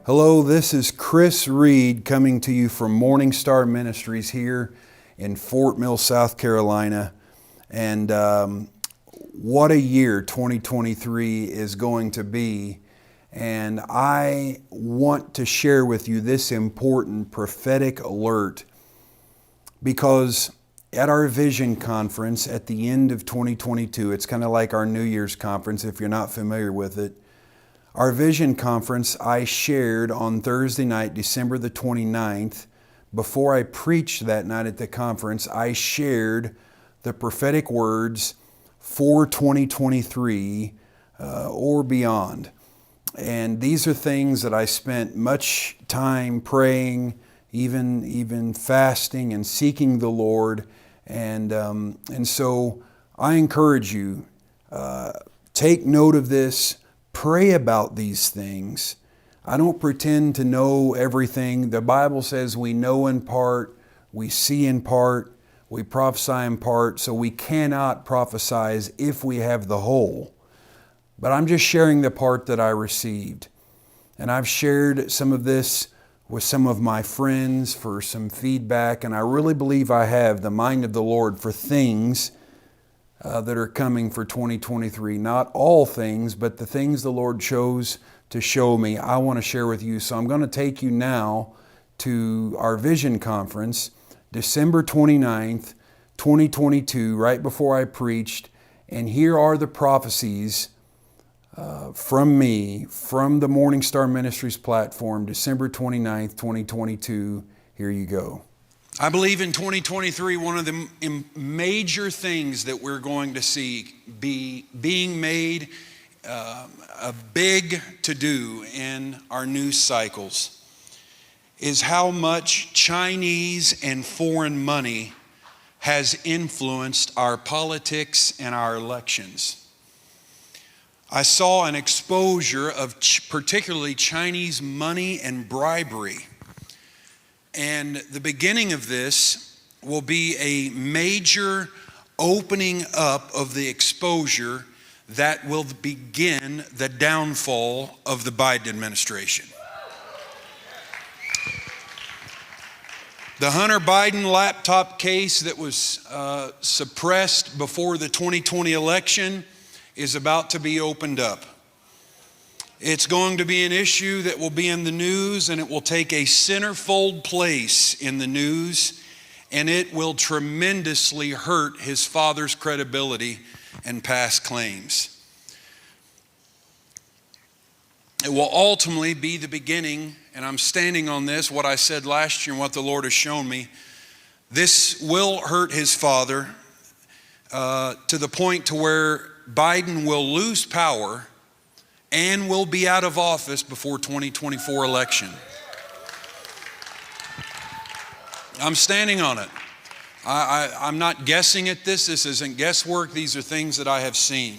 Hello, this is Chris Reed coming to you from Morning Star Ministries here in Fort Mill, South Carolina. And what a year 2023 is going to be. And I want to share with you this important prophetic alert because at our Vision Conference at the end of 2022, it's kind of like our New Year's conference if you're not familiar with it. Our Vision Conference, I shared on Thursday night, December the 29th. Before I preached that night at the conference, I shared the prophetic words for 2023 or beyond. And these are things that I spent much time praying, even fasting and seeking the Lord. And so I encourage you, take note of this. Pray about these things. I don't pretend to know everything. The Bible says we know in part, we see in part, we prophesy in part, so we cannot prophesy if we have the whole. But I'm just sharing the part that I received. And I've shared some of this with some of my friends for some feedback, and I really believe I have the mind of the Lord for things that are coming for 2023. Not all things, but the things the Lord chose to show me, I want to share with you. So I'm going to take you now to our Vision Conference, December 29th, 2022, right before I preached. And here are the prophecies from me, from the Morning Star Ministries platform, December 29th, 2022. Here you go. I believe in 2023, one of the major things that we're going to see being made a big to-do in our news cycles is how much Chinese and foreign money has influenced our politics and our elections. I saw an exposure of particularly Chinese money and bribery. And the beginning of this will be a major opening up of the exposure that will begin the downfall of the Biden administration. The Hunter Biden laptop case that was suppressed before the 2020 election is about to be opened up. It's going to be an issue that will be in the news, and it will take a centerfold place in the news, and it will tremendously hurt his father's credibility and past claims. It will ultimately be the beginning, and I'm standing on this, what I said last year and what the Lord has shown me. This will hurt his father to the point to where Biden will lose power and will be out of office before 2024 election. I'm standing on it. I'm not guessing at this. This isn't guesswork. These are things that I have seen.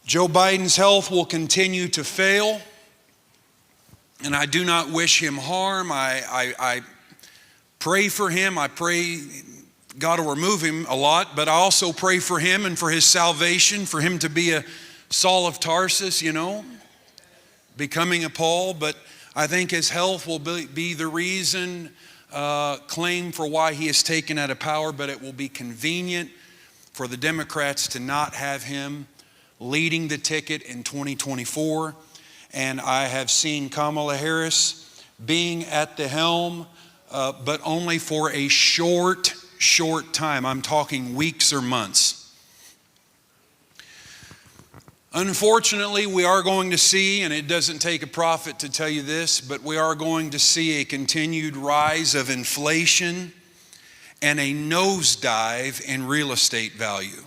Joe Biden's health will continue to fail, and I do not wish him harm. I pray for him. I pray God will remove him a lot, but I also pray for him and for his salvation, for him to be a Saul of Tarsus, becoming a Paul. But I think his health will be the reason, claim for why he is taken out of power, but it will be convenient for the Democrats to not have him leading the ticket in 2024. And I have seen Kamala Harris being at the helm, but only for a short time. I'm talking weeks or months. Unfortunately, we are going to see, and it doesn't take a prophet to tell you this, but we are going to see a continued rise of inflation and a nosedive in real estate value.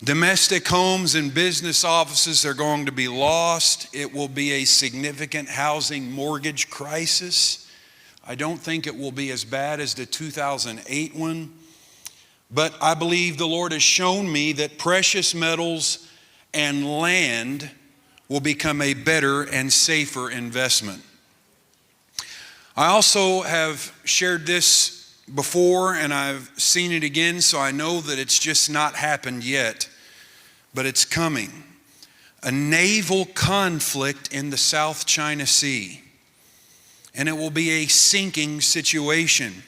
Domestic homes and business offices are going to be lost. It will be a significant housing mortgage crisis. I don't think it will be as bad as the 2008 one, but I believe the Lord has shown me that precious metals and land will become a better and safer investment. I also have shared this before, and I've seen it again, so I know that it's just not happened yet, but it's coming. a naval conflict in the South China Sea. And it will be a sinking situation.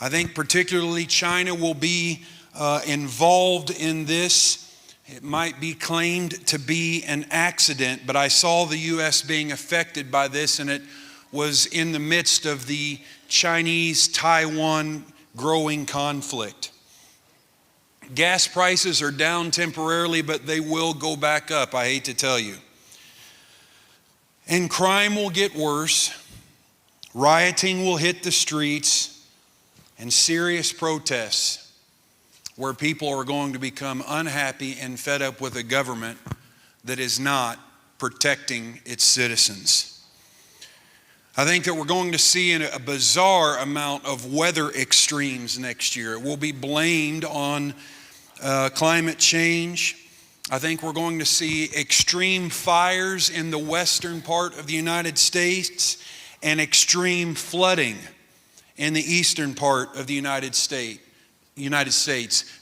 I think particularly China will be involved in this. It might be claimed to be an accident, but I saw the U.S. being affected by this, and it was in the midst of the Chinese-Taiwan growing conflict. Gas prices are down temporarily, but they will go back up, I hate to tell you. And crime will get worse. Rioting will hit the streets, and serious protests where people are going to become unhappy and fed up with a government that is not protecting its citizens. I think that we're going to see a bizarre amount of weather extremes next year. It will be blamed on climate change. I think we're going to see extreme fires in the western part of the United States and extreme flooding in the eastern part of the United States,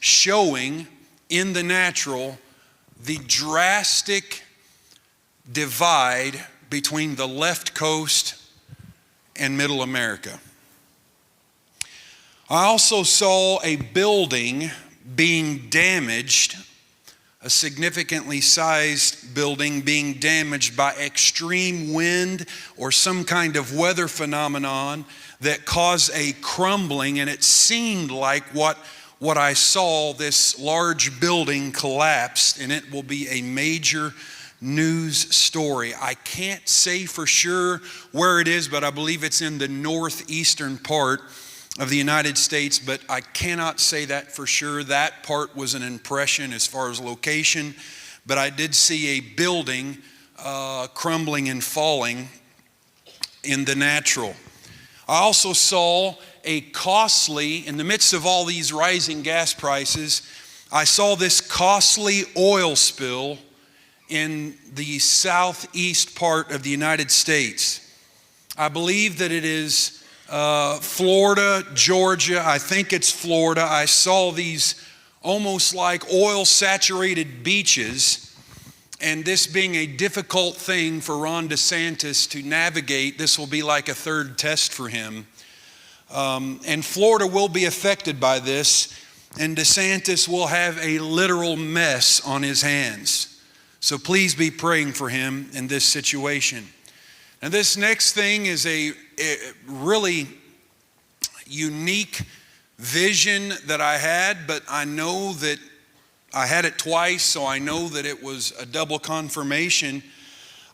showing in the natural the drastic divide between the left coast and middle America. I also saw a building being damaged, a significantly sized building being damaged by extreme wind or some kind of weather phenomenon that caused a crumbling, and it seemed like what I saw, this large building collapsed, and it will be a major news story. I can't say for sure where it is, but I believe it's in the northeastern part of the United States, but I cannot say that for sure. That part was an impression as far as location, but I did see a building crumbling and falling in the natural. I also saw a costly, in the midst of all these rising gas prices, I saw this costly oil spill in the southeast part of the United States. I believe that it is Florida, Georgia. I think it's Florida. I saw these almost like oil-saturated beaches, and this being a difficult thing for Ron DeSantis to navigate, this will be like a third test for him. And Florida will be affected by this, and DeSantis will have a literal mess on his hands. So please be praying for him in this situation. And this next thing is a really unique vision that I had, but I know that I had it twice, so I know that it was a double confirmation.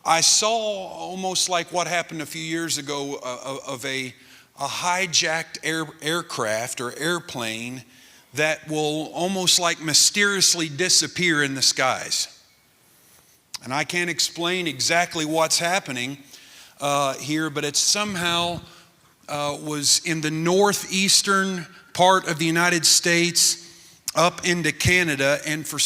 I saw almost like what happened a few years ago of a hijacked aircraft or airplane that will almost like mysteriously disappear in the skies. And I can't explain exactly what's happening here, but it somehow was in the northeastern part of the United States up into Canada, and for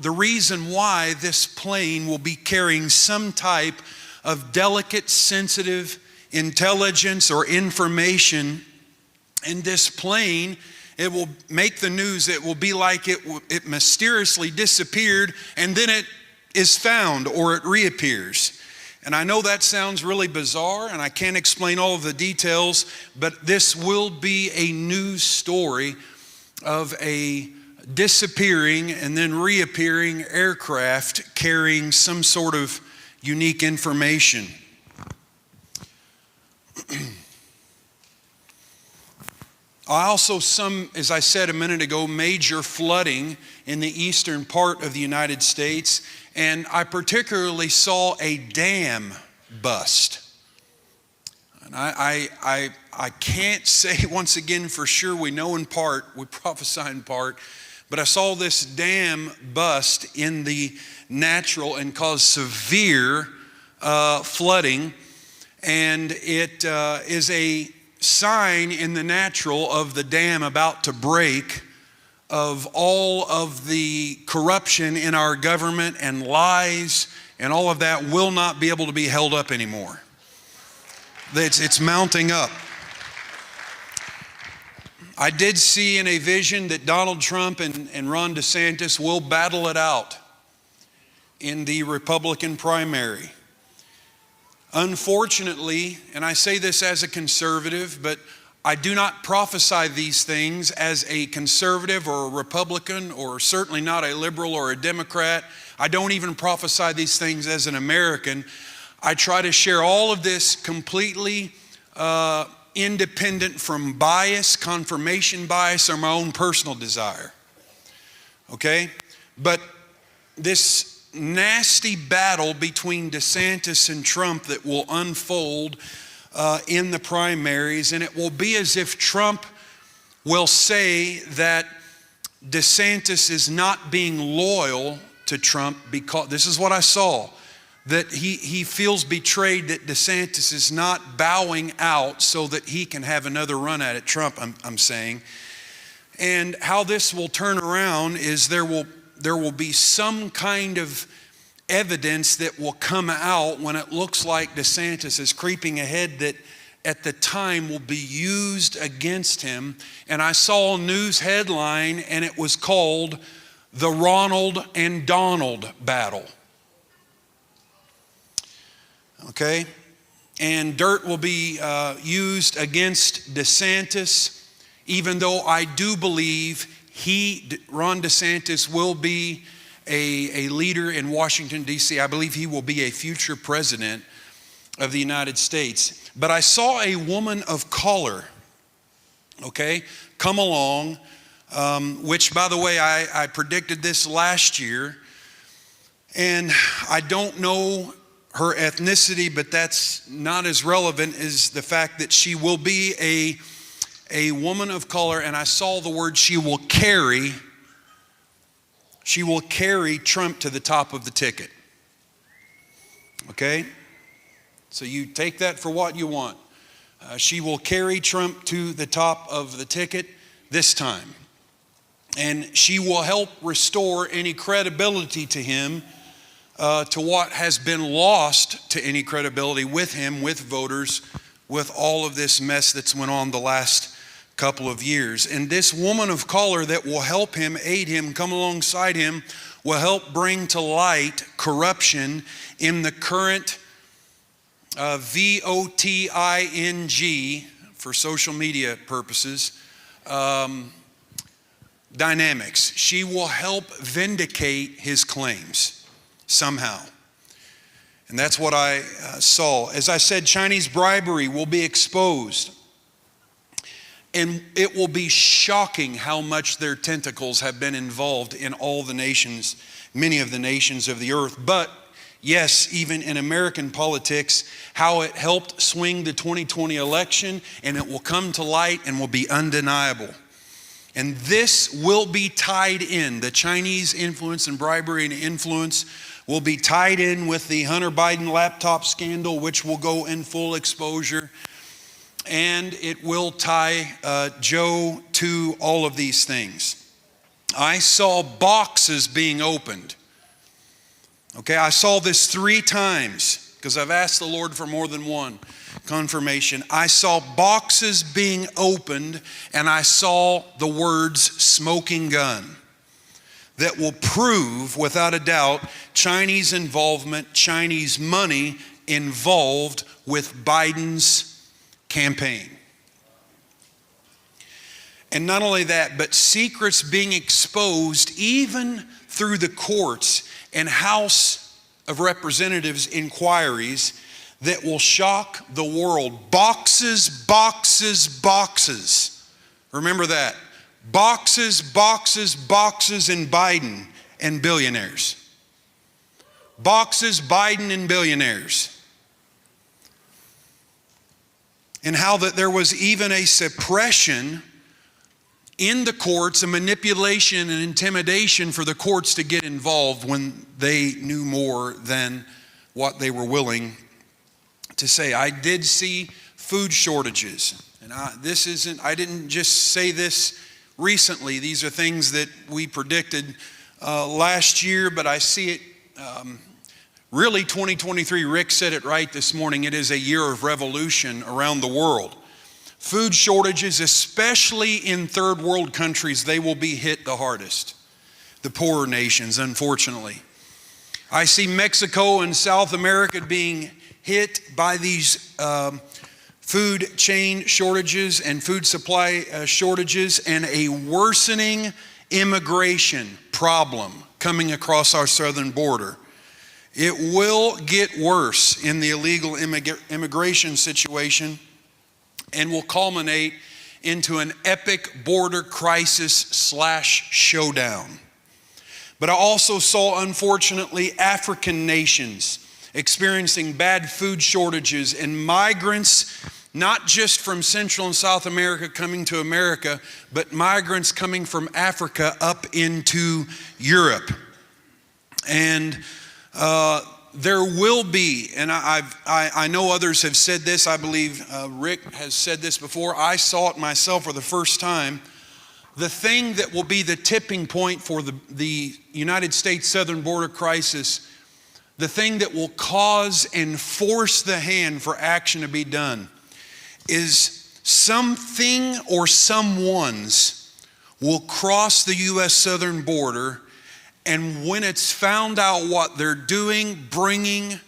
the reason why this plane will be carrying some type of delicate, sensitive intelligence or information. In this plane, it will make the news. It will be like it mysteriously disappeared, and then it is found or it reappears. And I know that sounds really bizarre, and I can't explain all of the details, but this will be a news story of a disappearing and then reappearing aircraft carrying some sort of unique information. I also as I said a minute ago, major flooding in the eastern part of the United States, and I particularly saw a dam bust. And I can't say once again for sure, we know in part, we prophesy in part, but I saw this dam bust in the natural and cause severe flooding, and it is a sign in the natural of the dam about to break, of all of the corruption in our government and lies and all of that will not be able to be held up anymore. It's mounting up. I did see in a vision that Donald Trump and Ron DeSantis will battle it out in the Republican primary. Unfortunately, and I say this as a conservative, but I do not prophesy these things as a conservative or a Republican, or certainly not a liberal or a Democrat. I don't even prophesy these things as an American. I try to share all of this completely independent from bias, confirmation bias, or my own personal desire. Okay? But this nasty battle between DeSantis and Trump that will unfold in the primaries, and it will be as if Trump will say that DeSantis is not being loyal to Trump because, this is what I saw, that he feels betrayed that DeSantis is not bowing out so that he can have another run at it, Trump, I'm saying. And how this will turn around is there will be some kind of evidence that will come out when it looks like DeSantis is creeping ahead that at the time will be used against him. And I saw a news headline, and it was called the Ronald and Donald battle. Okay? And dirt will be used against DeSantis, even though I do believe Ron DeSantis will be a leader in Washington, D.C. I believe he will be a future president of the United States. But I saw a woman of color, okay, come along, which, by the way, I predicted this last year. And I don't know her ethnicity, but that's not as relevant as the fact that she will be a woman of color. And I saw the word she will carry Trump to the top of the ticket. Okay? So you take that for what you want. She will carry Trump to the top of the ticket this time. And she will help restore any credibility to him, to what has been lost to any credibility with him, with voters, with all of this mess that's went on the last couple of years. And this woman of color that will help him, aid him, come alongside him, will help bring to light corruption in the current VOTING, for social media purposes, dynamics. She will help vindicate his claims somehow. And that's what I saw. As I said, Chinese bribery will be exposed. And it will be shocking how much their tentacles have been involved in all the nations, many of the nations of the earth. But yes, even in American politics, how it helped swing the 2020 election, and it will come to light and will be undeniable. And this will be tied in. The Chinese influence and bribery and influence will be tied in with the Hunter Biden laptop scandal, which will go in full exposure. And it will tie Joe to all of these things. I saw boxes being opened. Okay, I saw this 3 times because I've asked the Lord for more than one confirmation. I saw boxes being opened, and I saw the words smoking gun that will prove without a doubt Chinese involvement, Chinese money involved with Biden's campaign. And not only that, but secrets being exposed even through the courts and House of Representatives inquiries that will shock the world. Boxes, boxes, boxes. Remember that. Boxes, boxes, boxes in Biden and billionaires. Boxes, Biden and billionaires. And how that there was even a suppression in the courts, a manipulation and intimidation for the courts to get involved when they knew more than what they were willing to say. I did see food shortages. And I didn't just say this recently. These are things that we predicted last year, but I see it really 2023. Rick said it right this morning. It is a year of revolution around the world. Food shortages, especially in third world countries, they will be hit the hardest. The poorer nations, unfortunately. I see Mexico and South America being hit by these food chain shortages and food supply shortages, and a worsening immigration problem coming across our southern border. It will get worse in the illegal immigration situation and will culminate into an epic border crisis / showdown. But I also saw, unfortunately, African nations experiencing bad food shortages, and migrants, not just from Central and South America coming to America, but migrants coming from Africa up into Europe. And there will be, and I know others have said this, I believe Rick has said this before, I saw it myself for the first time, the thing that will be the tipping point for the United States southern border crisis, the thing that will cause and force the hand for action to be done, is something or someone's will cross the U.S. southern border, and when it's found out what they're doing, bringing,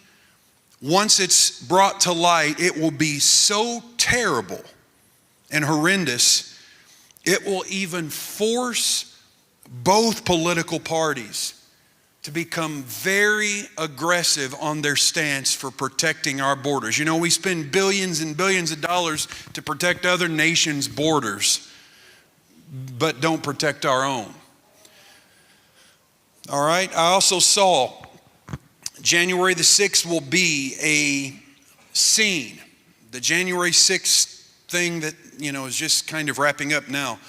once it's brought to light, it will be so terrible and horrendous, it will even force both political parties to become very aggressive on their stance for protecting our borders. You know, we spend billions and billions of dollars to protect other nations' borders, but don't protect our own. All right, I also saw January the 6th will be a scene. The January 6th thing that, you know, is just kind of wrapping up now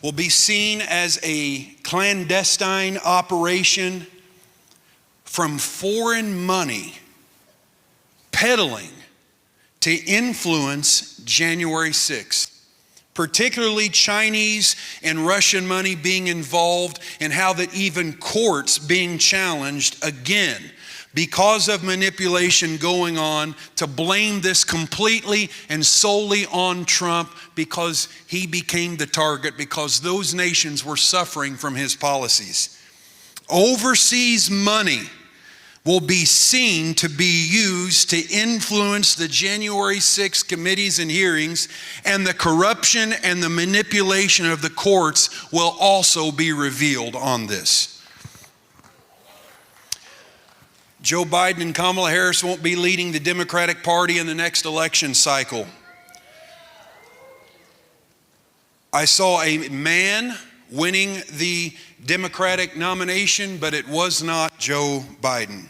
will be seen as a clandestine operation from foreign money peddling to influence January 6th. Particularly Chinese and Russian money being involved, and how that even courts being challenged again because of manipulation going on to blame this completely and solely on Trump because he became the target, because those nations were suffering from his policies. Overseas money will be seen to be used to influence the January 6th committees and hearings, and the corruption and the manipulation of the courts will also be revealed on this. Joe Biden and Kamala Harris won't be leading the Democratic Party in the next election cycle. I saw a man winning the Democratic nomination, but it was not Joe Biden.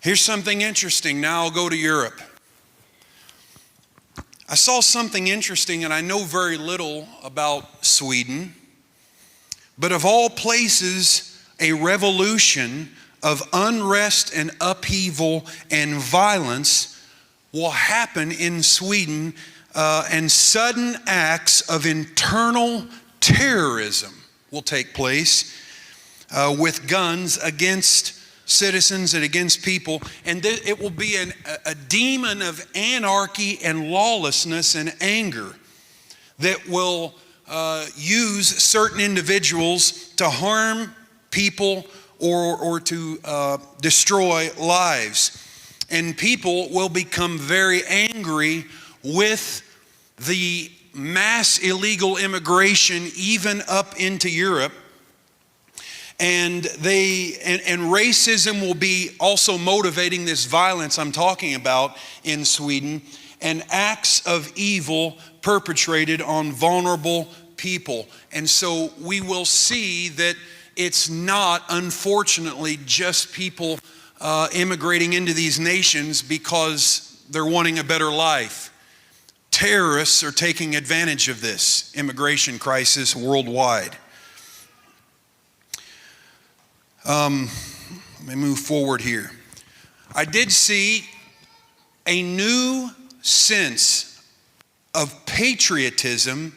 Here's something interesting. Now I'll go to Europe. I saw something interesting, and I know very little about Sweden, but of all places, a revolution of unrest and upheaval and violence will happen in Sweden, and sudden acts of internal terrorism will take place with guns against citizens and against people, and it will be a demon of anarchy and lawlessness and anger that will use certain individuals to harm people or to destroy lives. And people will become very angry with the mass illegal immigration even up into Europe. And racism will be also motivating this violence I'm talking about in Sweden, and acts of evil perpetrated on vulnerable people. And so we will see that it's not, unfortunately, just people immigrating into these nations because they're wanting a better life. Terrorists are taking advantage of this immigration crisis worldwide. Let me move forward here. I did see a new sense of patriotism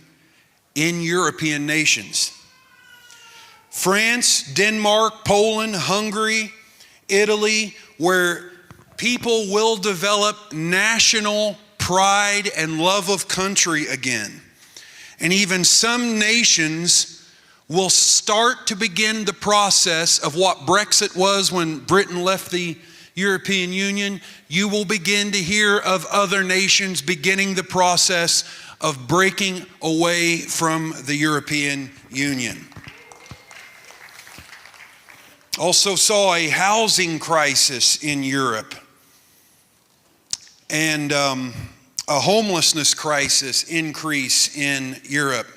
in European nations. France, Denmark, Poland, Hungary, Italy, where people will develop national pride and love of country again. And even some nations will start to begin the process of what Brexit was when Britain left the European Union. You will begin to hear of other nations beginning the process of breaking away from the European Union. Also saw a housing crisis in Europe and a homelessness crisis increase in Europe.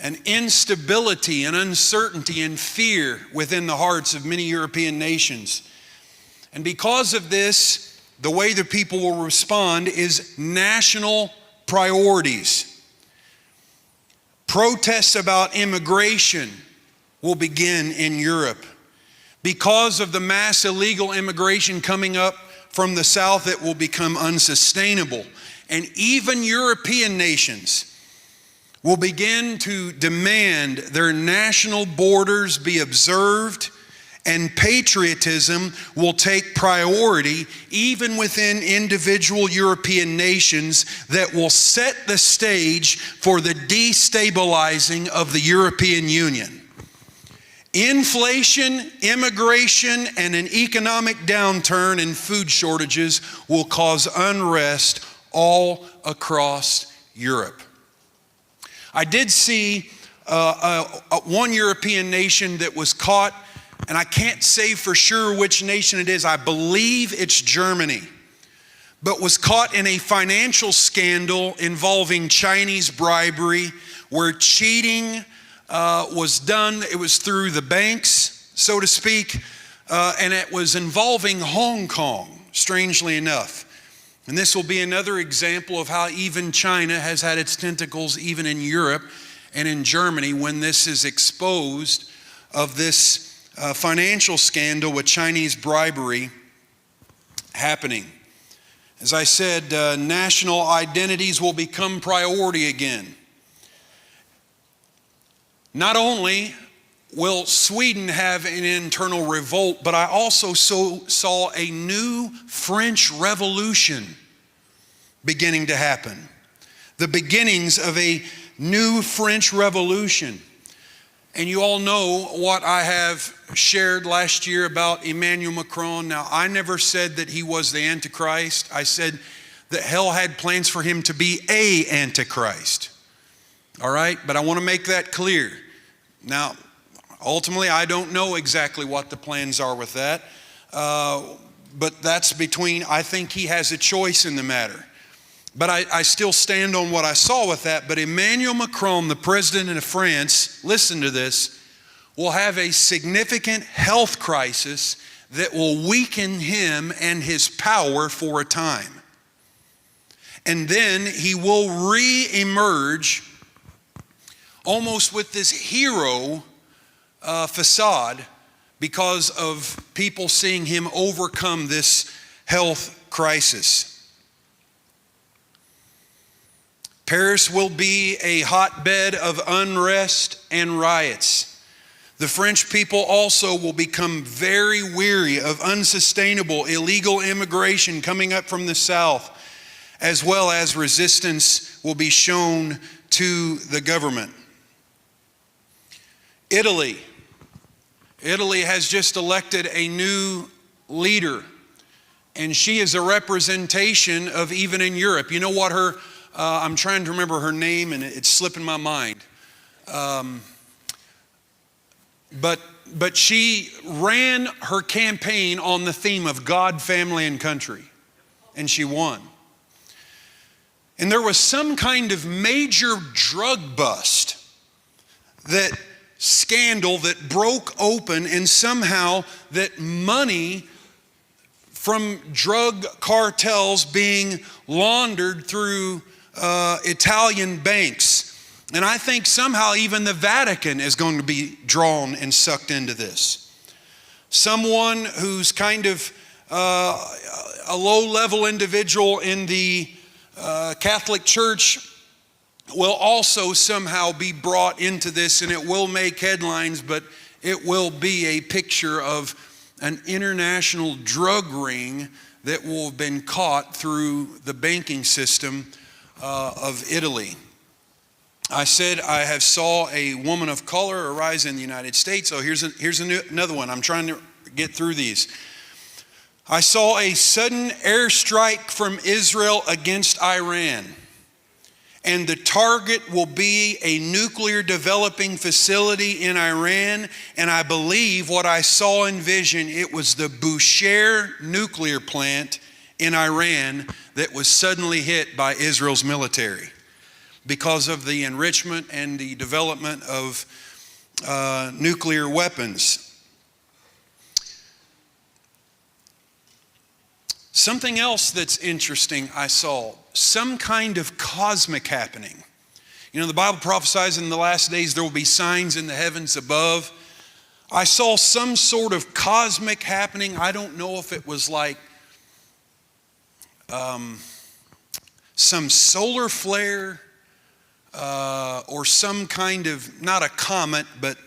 And instability and uncertainty and fear within the hearts of many European nations. And because of this, the way the people will respond is national priorities. Protests about immigration will begin in Europe. Because of the mass illegal immigration coming up from the south, it will become unsustainable. And even European nations will begin to demand their national borders be observed, and patriotism will take priority even within individual European nations that will set the stage for the destabilizing of the European Union. Inflation, immigration, and an economic downturn and food shortages will cause unrest all across Europe. I did see one European nation that was caught, and I can't say for sure which nation it is. I believe it's Germany, but was caught in a financial scandal involving Chinese bribery, where cheating was done. It was through the banks, so to speak, and it was involving Hong Kong, strangely enough. And this will be another example of how even China has had its tentacles even in Europe and in Germany when this is exposed of this financial scandal with Chinese bribery happening. As I said, national identities will become priority again. Not only will Sweden have an internal revolt, but I also saw a new French Revolution beginning to happen. The beginnings of a new French Revolution. And you all know what I have shared last year about Emmanuel Macron. Now, I never said that he was the Antichrist. I said that hell had plans for him to be a Antichrist. All right? But I want to make that clear. Now, ultimately, I don't know exactly what the plans are with that. But that's between, I think he has a choice in the matter. But I still stand on what I saw with that. But Emmanuel Macron, the president of France, listen to this, will have a significant health crisis that will weaken him and his power for a time. And then he will re-emerge almost with this hero facade because of people seeing him overcome this health crisis. Paris will be a hotbed of unrest and riots. The French people also will become very weary of unsustainable illegal immigration coming up from the south, as well as resistance will be shown to the government. Italy has just elected a new leader, and she is a representation of even in Europe. You know what her I'm trying to remember her name, and it's slipping my mind. But she ran her campaign on the theme of God, family, and country, and she won. And there was some kind of major drug bust, that scandal that broke open, and somehow that money from drug cartels being laundered through Italian banks. And I think somehow even the Vatican is going to be drawn and sucked into this. Someone who's kind of a low-level individual in the Catholic Church will also somehow be brought into this, and it will make headlines, but it will be a picture of an international drug ring that will have been caught through the banking system of Italy. I said I have saw a woman of color arise in the United States. So here's another one. I'm trying to get through these. I saw a sudden airstrike from Israel against Iran, and the target will be a nuclear developing facility in Iran. And I believe what I saw in vision, it was the Bushehr nuclear plant in Iran that was suddenly hit by Israel's military because of the enrichment and the development of nuclear weapons. Something else that's interesting I saw, some kind of cosmic happening. You know, the Bible prophesies in the last days there will be signs in the heavens above. I saw some sort of cosmic happening. I don't know if it was like some solar flare or some kind of, not a comet, but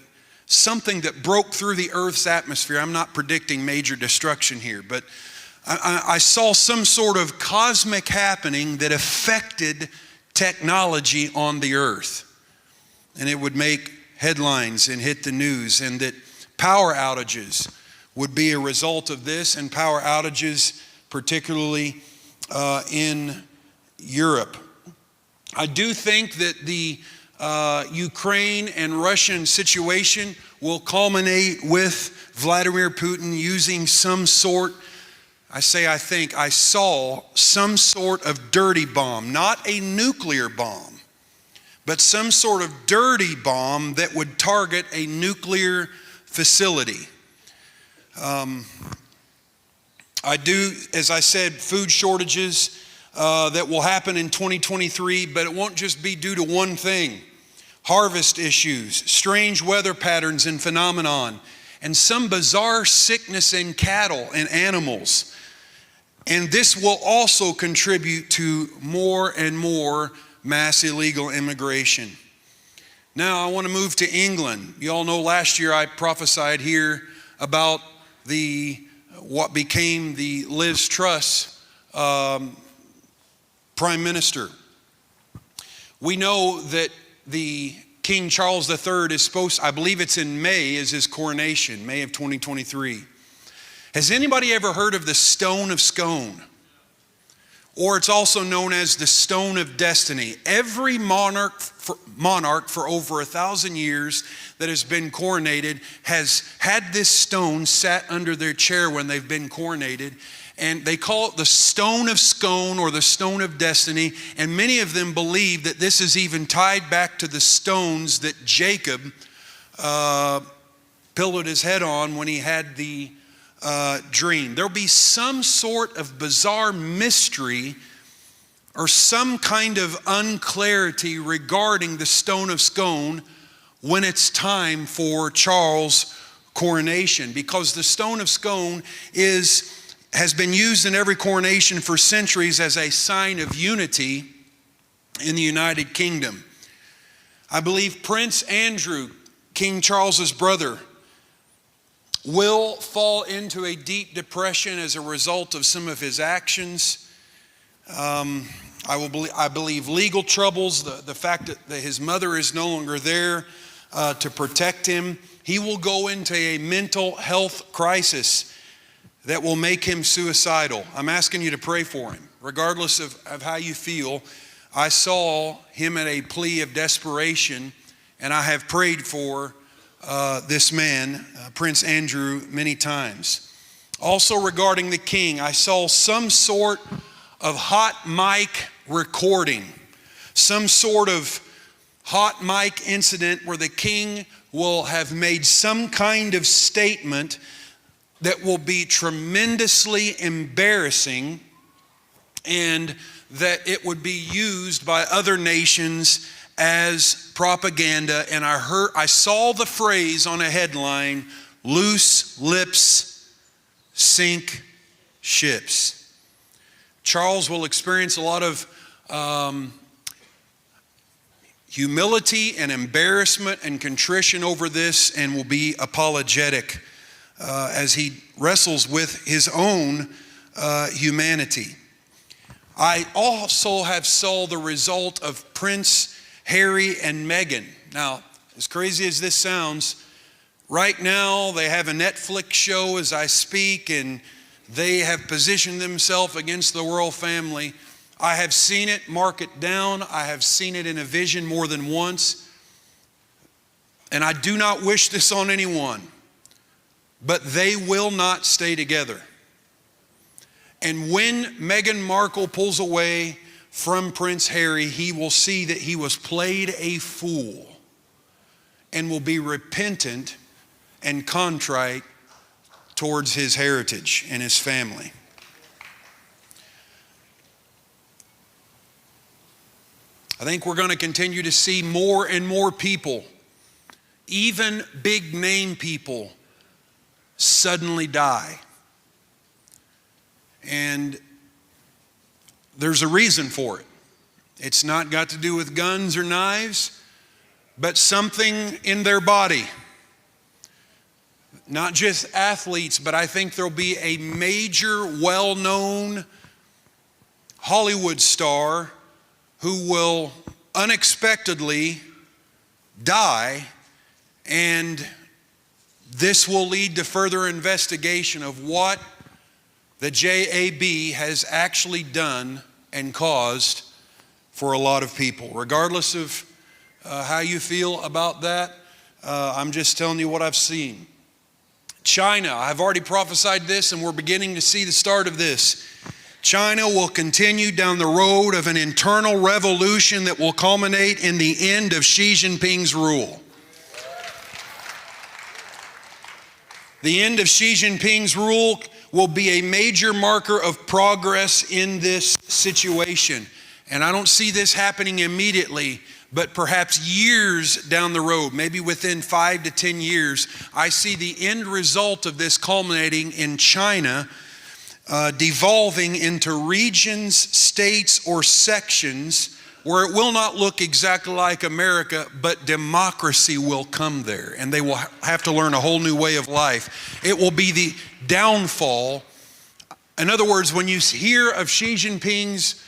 something that broke through the earth's atmosphere. I'm not predicting major destruction here, but I saw some sort of cosmic happening that affected technology on the earth. And it would make headlines and hit the news, and that power outages would be a result of this, and power outages particularly in Europe. I do think that the Ukraine and Russian situation will culminate with Vladimir Putin using some sort, I saw some sort of dirty bomb, not a nuclear bomb, but some sort of dirty bomb that would target a nuclear facility. I do, as I said, food shortages that will happen in 2023, but it won't just be due to one thing. Harvest issues, strange weather patterns and phenomenon, and some bizarre sickness in cattle and animals. And this will also contribute to more and more mass illegal immigration. Now I want to move to England. You all know last year I prophesied here about what became the Liz Truss Prime Minister. We know that the King Charles III is supposed, I believe it's in May, is his coronation, May of 2023. Has anybody ever heard of the Stone of Scone? Or it's also known as the Stone of Destiny. Every monarch for over 1,000 years that has been coronated has had this stone sat under their chair when they've been coronated. And they call it the Stone of Scone or the Stone of Destiny. And many of them believe that this is even tied back to the stones that Jacob pillowed his head on when he had the dream. There'll be some sort of bizarre mystery or some kind of unclarity regarding the Stone of Scone when it's time for Charles' coronation, because the Stone of Scone has been used in every coronation for centuries as a sign of unity in the United Kingdom. I believe Prince Andrew, King Charles's brother, will fall into a deep depression as a result of some of his actions. I believe legal troubles, the fact that his mother is no longer there to protect him. He will go into a mental health crisis that will make him suicidal. I'm asking you to pray for him. Regardless of how you feel, I saw him at a plea of desperation, and I have prayed for this man, Prince Andrew, many times. Also regarding the king, I saw some sort of hot mic recording, some sort of hot mic incident where the king will have made some kind of statement that will be tremendously embarrassing, and that it would be used by other nations as propaganda. And I saw the phrase on a headline, "Loose lips sink ships." Charles will experience a lot of humility and embarrassment and contrition over this, and will be apologetic as he wrestles with his own humanity. I also have saw the result of Prince Harry and Meghan. Now, as crazy as this sounds, right now they have a Netflix show as I speak, and they have positioned themselves against the royal family. I have seen it, mark it down. I have seen it in a vision more than once. And I do not wish this on anyone, but they will not stay together. And when Meghan Markle pulls away from Prince Harry, he will see that he was played a fool and will be repentant and contrite towards his heritage and his family. I think we're going to continue to see more and more people, even big name people, suddenly die. And there's a reason for it. It's not got to do with guns or knives, but something in their body. Not just athletes, but I think there'll be a major, well-known Hollywood star who will unexpectedly die, and this will lead to further investigation of what the JAB has actually done and caused for a lot of people. Regardless of how you feel about that, I'm just telling you what I've seen. China, I've already prophesied this, and we're beginning to see the start of this. China will continue down the road of an internal revolution that will culminate in the end of Xi Jinping's rule. The end of Xi Jinping's rule will be a major marker of progress in this situation. And I don't see this happening immediately, but perhaps years down the road, maybe within 5 to 10 years, I see the end result of this culminating in China devolving into regions, states, or sections where it will not look exactly like America, but democracy will come there, and they will have to learn a whole new way of life. It will be the downfall. In other words, when you hear of Xi Jinping's,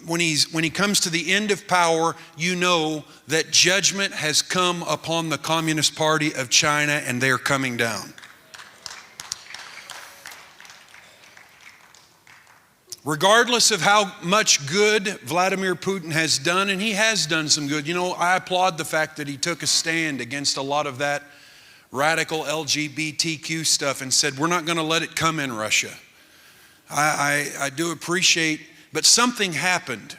when he comes to the end of power, you know that judgment has come upon the Communist Party of China, and they're coming down. Regardless of how much good Vladimir Putin has done, and he has done some good. You know, I applaud the fact that he took a stand against a lot of that radical LGBTQ stuff and said, we're not going to let it come in Russia. I do appreciate, but something happened.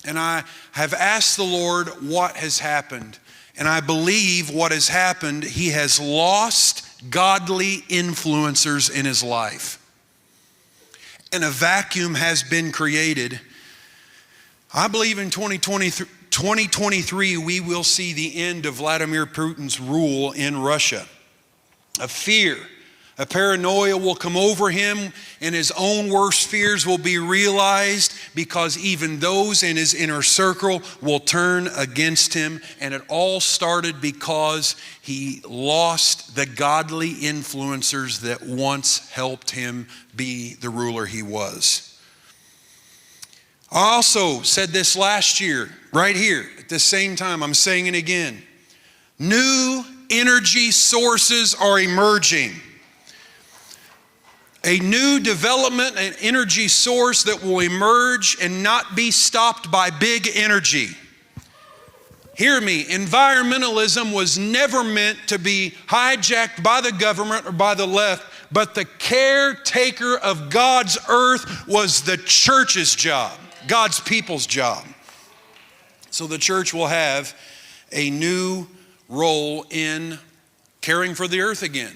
And I have asked the Lord what has happened. And I believe what has happened, he has lost godly influencers in his life. And a vacuum has been created. I believe in 2023 we will see the end of Vladimir Putin's rule in Russia. A fear, a paranoia will come over him, and his own worst fears will be realized because even those in his inner circle will turn against him. And it all started because he lost the godly influencers that once helped him be the ruler he was. I also said this last year, right here, at the same time, I'm saying it again. New energy sources are emerging. A new development and energy source that will emerge and not be stopped by big energy. Hear me, environmentalism was never meant to be hijacked by the government or by the left, but the caretaker of God's earth was the church's job, God's people's job. So the church will have a new role in caring for the earth again.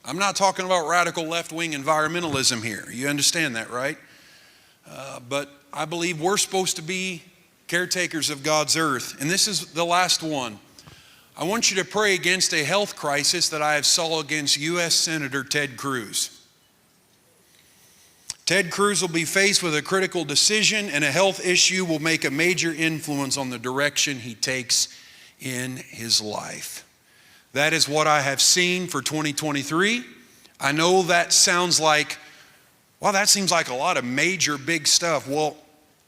I'm not talking about radical left-wing environmentalism here. You understand that, right? But I believe we're supposed to be caretakers of God's earth. And this is the last one. I want you to pray against a health crisis that I have saw against U.S. Senator Ted Cruz. Ted Cruz will be faced with a critical decision, and a health issue will make a major influence on the direction he takes in his life. That is what I have seen for 2023. I know that sounds like, well, that seems like a lot of major big stuff. Well,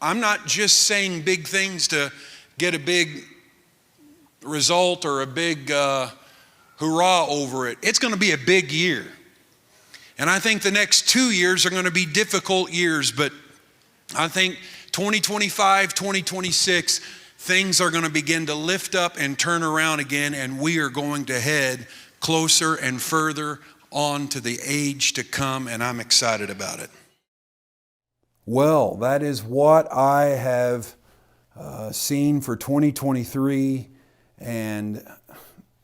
I'm not just saying big things to get a big result or a big hurrah over it. It's going to be a big year. And I think the next 2 years are going to be difficult years, but I think 2025, 2026, things are going to begin to lift up and turn around again, and we are going to head closer and further on to the age to come, and I'm excited about it. Well, that is what I have seen for 2023, and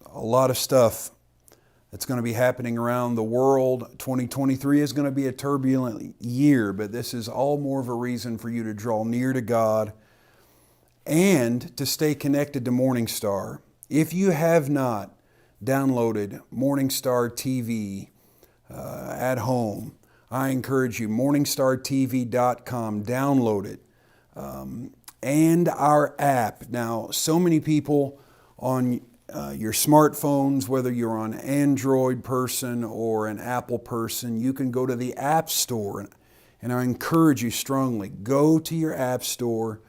a lot of stuff that's going to be happening around the world. 2023 is going to be a turbulent year, but this is all more of a reason for you to draw near to God and to stay connected to Morning Star. If you have not downloaded Morning Star TV at home, I encourage you, morningstartv.com, download it. And our app. Now, so many people on your smartphones, whether you're an Android person or an Apple person, you can go to the App Store. And I encourage you strongly, go to your App Store,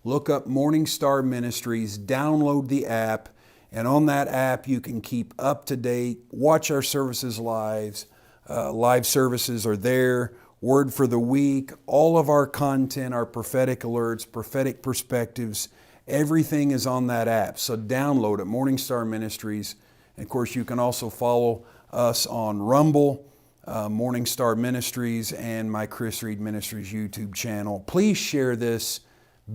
look up Morning Star Ministries, download the app, and on that app you can keep up to date, watch our services live. Live services are there, Word for the Week, all of our content, our prophetic alerts, prophetic perspectives, everything is on that app. So download it, Morning Star Ministries. And of course, you can also follow us on Rumble, Morning Star Ministries, and my Chris Reed Ministries YouTube channel. Please share this.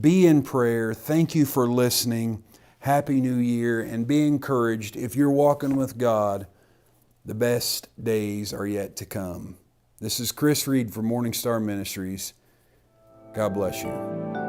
Be in prayer. Thank you for listening. Happy New Year, and be encouraged. If you're walking with God, the best days are yet to come. This is Chris Reed for Morning Star Ministries. God bless you.